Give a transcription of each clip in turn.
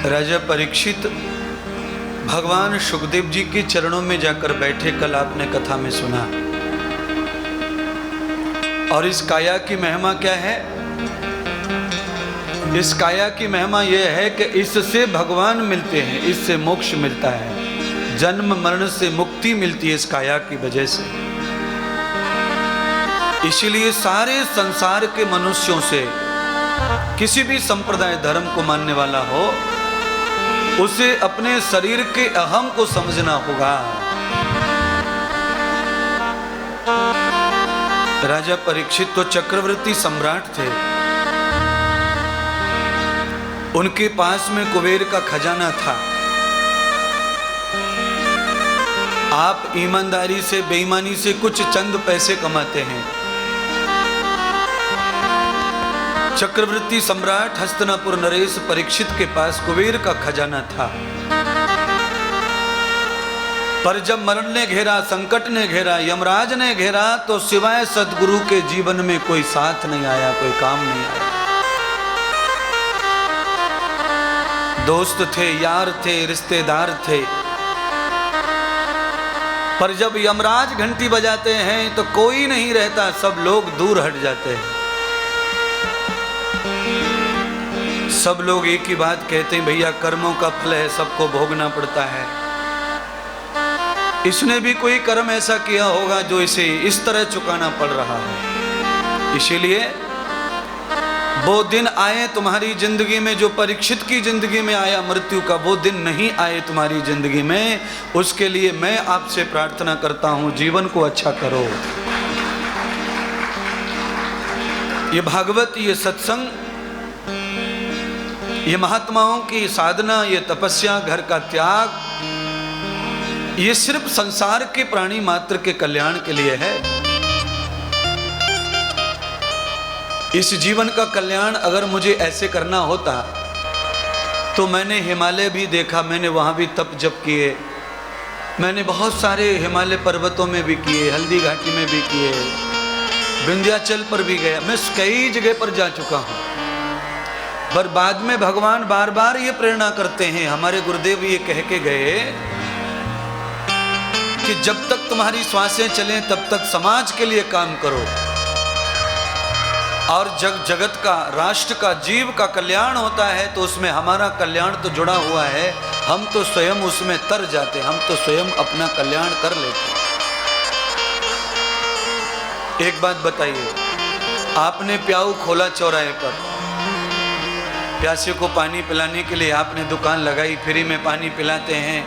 राजा परीक्षित भगवान सुखदेव जी के चरणों में जाकर बैठे। कल आपने कथा में सुना। और इस काया की महिमा क्या है? इस काया की महिमा यह है कि इससे भगवान मिलते हैं, इससे मोक्ष मिलता है, जन्म मरण से मुक्ति मिलती है इस काया की वजह से। इसीलिए सारे संसार के मनुष्यों से किसी भी संप्रदाय धर्म को मानने वाला हो, उसे अपने शरीर के अहम को समझना होगा। राजा परीक्षित तो चक्रवर्ती सम्राट थे। उनके पास में कुबेर का खजाना था। आप ईमानदारी से बेईमानी से कुछ चंद पैसे कमाते हैं। चक्रवर्ती सम्राट हस्तिनापुर नरेश परीक्षित के पास कुबेर का खजाना था। पर जब मरण ने घेरा, संकट ने घेरा, यमराज ने घेरा, तो सिवाय सद्गुरु के जीवन में कोई साथ नहीं आया, कोई काम नहीं आया। दोस्त थे, यार थे, रिश्तेदार थे, पर जब यमराज घंटी बजाते हैं तो कोई नहीं रहता, सब लोग दूर हट जाते हैं। सब लोग एक ही बात कहते हैं, भैया कर्मों का फल है, सबको भोगना पड़ता है। इसने भी कोई कर्म ऐसा किया होगा जो इसे इस तरह चुकाना पड़ रहा है। इसीलिए वो दिन आए तुम्हारी जिंदगी में, जो परीक्षित की जिंदगी में आया मृत्यु का, वो दिन नहीं आए तुम्हारी जिंदगी में। उसके लिए मैं आपसे प्रार्थना करता हूं, जीवन को अच्छा करो। ये भागवत, ये सत्संग, ये महात्माओं की साधना, ये तपस्या, घर का त्याग, ये सिर्फ संसार के प्राणी मात्र के कल्याण के लिए है। इस जीवन का कल्याण अगर मुझे ऐसे करना होता तो मैंने हिमालय भी देखा, मैंने वहां भी तप जप किए, मैंने बहुत सारे हिमालय पर्वतों में भी किए, हल्दी घाटी में भी किए, विंध्याचल पर भी गया, मैं कई जगह पर जा चुका हूं। पर बाद में भगवान बार बार ये प्रेरणा करते हैं, हमारे गुरुदेव ये कह के गए कि जब तक तुम्हारी श्वासें चलें तब तक समाज के लिए काम करो, और जगत का, राष्ट्र का, जीव का कल्याण होता है तो उसमें हमारा कल्याण तो जुड़ा हुआ है। हम तो स्वयं उसमें तर जाते, हम तो स्वयं अपना कल्याण कर लेते। एक बात बताइए, आपने प्याऊ खोला चौराहे पर, प्यासे को पानी पिलाने के लिए आपने दुकान लगाई, फ्री में पानी पिलाते हैं,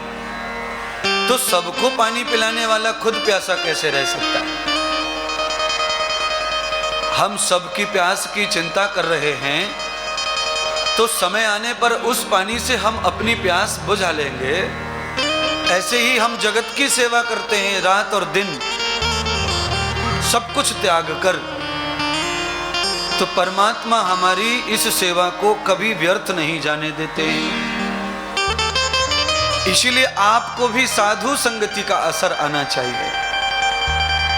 तो सबको पानी पिलाने वाला खुद प्यासा कैसे रह सकता है? हम सबकी प्यास की चिंता कर रहे हैं, तो समय आने पर उस पानी से हम अपनी प्यास बुझा लेंगे। ऐसे ही हम जगत की सेवा करते हैं, रात और दिन सब कुछ त्याग कर, तो परमात्मा हमारी इस सेवा को कभी व्यर्थ नहीं जाने देते। इसीलिए आपको भी साधु संगति का असर आना चाहिए।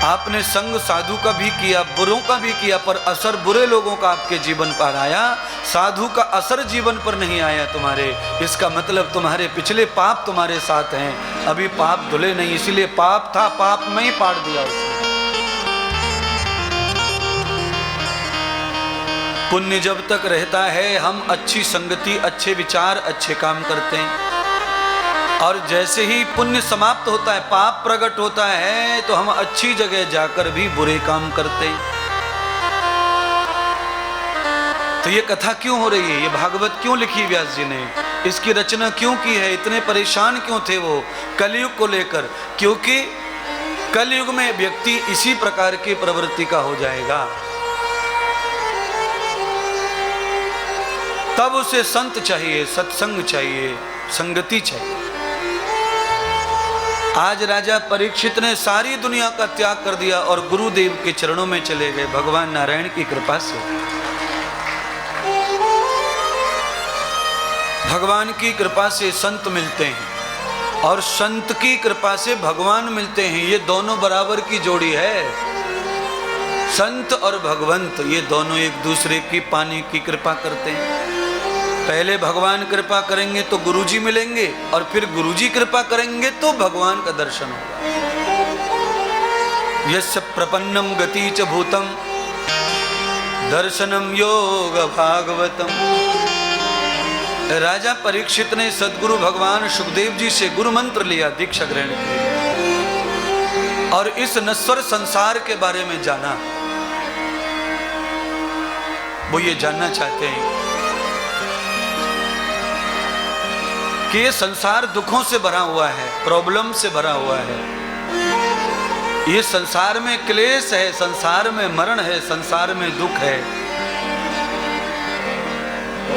आपने संग साधु का भी किया, बुरों का भी किया, पर असर बुरे लोगों का आपके जीवन पर आया, साधु का असर जीवन पर नहीं आया तुम्हारे। इसका मतलब तुम्हारे पिछले पाप तुम्हारे साथ हैं, अभी पाप धुले नहीं, इसीलिए पाप था, पाप में ही पाड़ दिया उसे। पुण्य जब तक रहता है, हम अच्छी संगति, अच्छे विचार, अच्छे काम करते हैं, और जैसे ही पुण्य समाप्त होता है, पाप प्रकट होता है, तो हम अच्छी जगह जाकर भी बुरे काम करते हैं। तो ये कथा क्यों हो रही है, ये भागवत क्यों लिखी व्यास जी ने, इसकी रचना क्यों की है, इतने परेशान क्यों थे वो कलयुग को लेकर? क्योंकि कलयुग में व्यक्ति इसी प्रकार की प्रवृत्ति का हो जाएगा। तब उसे संत चाहिए, सत्संग चाहिए, संगति चाहिए। आज राजा परीक्षित ने सारी दुनिया का त्याग कर दिया और गुरुदेव के चरणों में चले गए, भगवान नारायण की कृपा से। भगवान की कृपा से संत मिलते हैं और संत की कृपा से भगवान मिलते हैं। ये दोनों बराबर की जोड़ी है। संत और भगवंत ये दोनों एक दूसरे की पाने की कृपा करते हैं। पहले भगवान कृपा करेंगे तो गुरुजी मिलेंगे, और फिर गुरुजी कृपा करेंगे तो भगवान का दर्शन होगा। यस्य प्रपन्नम गति च भूतम दर्शनम योग भागवतम। राजा परीक्षित ने सद्गुरु भगवान सुखदेव जी से गुरु मंत्र लिया, दीक्षा ग्रहण की, और इस नश्वर संसार के बारे में जाना। वो ये जानना चाहते हैं कि ये संसार दुखों से भरा हुआ है, प्रॉब्लम से भरा हुआ है, ये संसार में क्लेश है, संसार में मरण है, संसार में दुख है।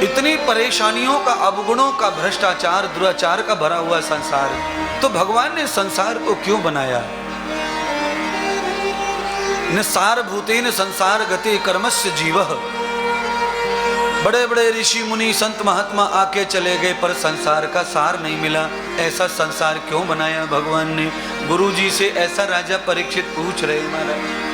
इतनी परेशानियों का, अवगुणों का, भ्रष्टाचार, दुराचार का भरा हुआ संसार, तो भगवान ने संसार को क्यों बनाया? निसार भूतेन संसार गति कर्मस्य जीवः। बड़े बड़े ऋषि मुनि संत महात्मा आके चले गए, पर संसार का सार नहीं मिला। ऐसा संसार क्यों बनाया भगवान ने? गुरु जी से ऐसा राजा परीक्षित पूछ रहे महाराज।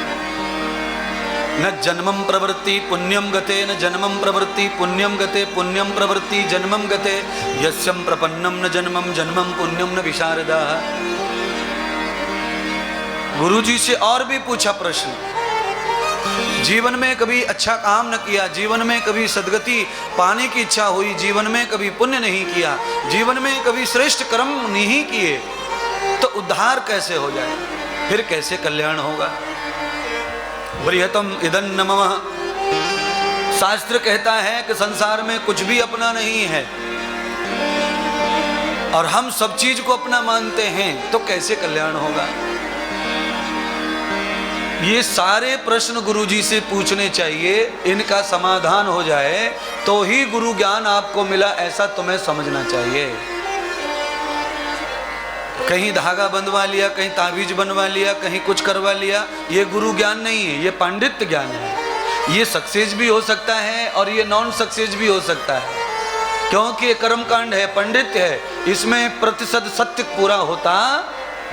न जन्मम प्रवृत्ति पुण्यम गते, न जन्मम प्रवृत्ति पुण्यम गते, पुण्यम प्रवृत्ति जन्मम गते, यस्यम प्रपन्नम न जन्मम जन्मम पुण्यम न विशारदा। गुरु जी से और भी पूछा प्रश्न। जीवन में कभी अच्छा काम न किया, जीवन में कभी सद्गति पाने की इच्छा हुई, जीवन में कभी पुण्य नहीं किया, जीवन में कभी श्रेष्ठ कर्म नहीं किए, तो उद्धार कैसे हो जाए? फिर कैसे कल्याण होगा? बृहतम इदन्न मम। शास्त्र कहता है कि संसार में कुछ भी अपना नहीं है, और हम सब चीज को अपना मानते हैं, तो कैसे कल्याण होगा? ये सारे प्रश्न गुरुजी से पूछने चाहिए, इनका समाधान हो जाए तो ही गुरु ज्ञान आपको मिला, ऐसा तुम्हें समझना चाहिए। कहीं धागा बंधवा लिया, कहीं ताबीज बनवा लिया, कहीं कुछ करवा लिया, ये गुरु ज्ञान नहीं है, ये पांडित्य ज्ञान है। ये सक्सेस भी हो सकता है और ये नॉन सक्सेस भी हो सकता है, क्योंकि ये कर्मकांड है, पांडित्य है, इसमें प्रतिशत सत्य पूरा होता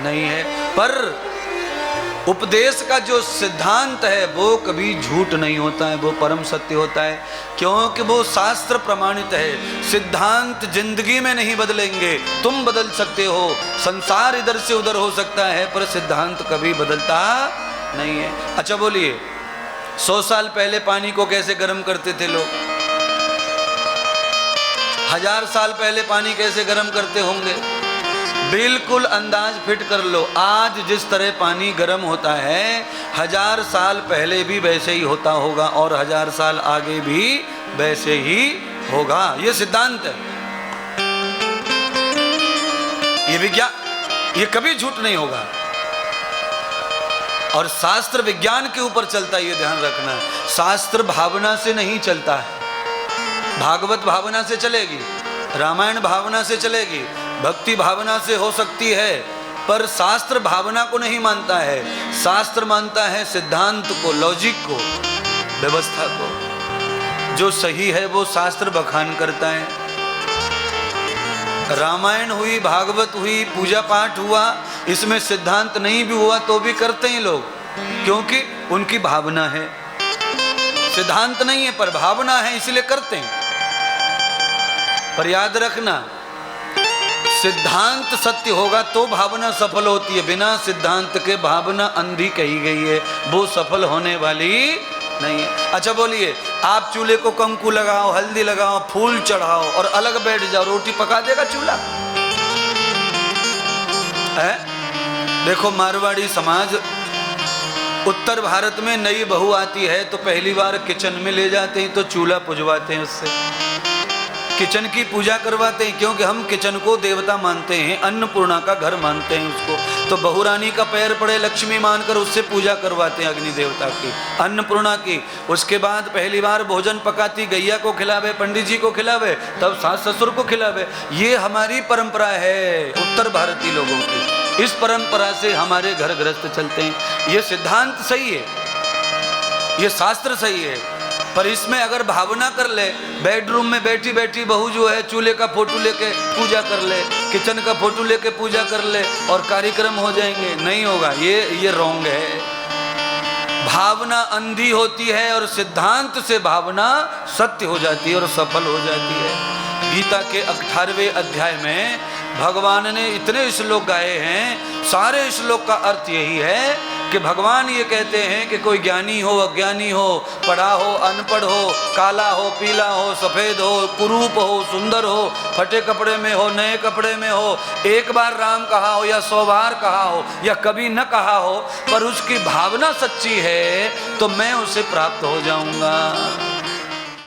नहीं है। पर उपदेश का जो सिद्धांत है वो कभी झूठ नहीं होता है, वो परम सत्य होता है, क्योंकि वो शास्त्र प्रमाणित है। सिद्धांत जिंदगी में नहीं बदलेंगे, तुम बदल सकते हो, संसार इधर से उधर हो सकता है, पर सिद्धांत कभी बदलता नहीं है। अच्छा बोलिए, 100 साल पहले पानी को कैसे गर्म करते थे लोग? 1000 साल पहले पानी कैसे गर्म करते होंगे? बिल्कुल अंदाज फिट कर लो। आज जिस तरह पानी गर्म होता है, 1000 साल पहले भी वैसे ही होता होगा, और 1000 साल आगे भी वैसे ही होगा। ये सिद्धांत है, ये विज्ञान, ये कभी झूठ नहीं होगा। और शास्त्र विज्ञान के ऊपर चलता है, ये ध्यान रखना। शास्त्र भावना से नहीं चलता है। भागवत भावना से चलेगी, रामायण भावना से चलेगी, भक्ति भावना से हो सकती है, पर शास्त्र भावना को नहीं मानता है। शास्त्र मानता है सिद्धांत को, लॉजिक को, व्यवस्था को। जो सही है वो शास्त्र बखान करता है। रामायण हुई, भागवत हुई, पूजा पाठ हुआ, इसमें सिद्धांत नहीं भी हुआ तो भी करते हैं लोग, क्योंकि उनकी भावना है। सिद्धांत नहीं है पर भावना है, इसलिए करते हैं। पर याद रखना, सिद्धांत सत्य होगा तो भावना सफल होती है। बिना सिद्धांत के भावना अंधी कही गई है, वो सफल होने वाली नहीं है। अच्छा बोलिए, आप चूल्हे को कंकु लगाओ, हल्दी लगाओ, फूल चढ़ाओ और अलग बैठ जाओ, रोटी पका देगा चूल्हा? है? देखो मारवाड़ी समाज, उत्तर भारत में नई बहू आती है तो पहली बार किचन में ले जाते हैं, तो चूल्हा पुजवाते हैं, उससे किचन की पूजा करवाते हैं, क्योंकि हम किचन को देवता मानते हैं, अन्नपूर्णा का घर मानते हैं उसको। तो बहू रानी का पैर पड़े लक्ष्मी मानकर उससे पूजा करवाते हैं, अग्नि देवता की, अन्नपूर्णा की। उसके बाद पहली बार भोजन पकाती, गैया को खिलावे, पंडित जी को खिलावे, तब सास ससुर को खिलावे। ये हमारी परंपरा है उत्तर भारतीय लोगों की। इस परंपरा से हमारे घर गृहस्थ चलते हैं। ये सिद्धांत सही है, ये शास्त्र सही है, पर इसमें अगर भावना कर ले, बेडरूम में बैठी बैठी बहू जो है चूल्हे का फोटो लेके पूजा कर ले, किचन का फोटो लेके पूजा कर ले और कार्यक्रम हो जाएंगे, नहीं होगा। ये रॉन्ग है। भावना अंधी होती है और सिद्धांत से भावना सत्य हो जाती है और सफल हो जाती है। गीता के 18वें अध्याय में भगवान ने इतने श्लोक गाए हैं। सारे श्लोक का अर्थ यही है कि भगवान ये कहते हैं कि कोई ज्ञानी हो, अज्ञानी हो, पढ़ा हो, अनपढ़ हो, काला हो, पीला हो, सफ़ेद हो, कुरूप हो, सुंदर हो, फटे कपड़े में हो, नए कपड़े में हो, एक बार राम कहा हो या 100 बार कहा हो या कभी न कहा हो, पर उसकी भावना सच्ची है तो मैं उसे प्राप्त हो जाऊंगा।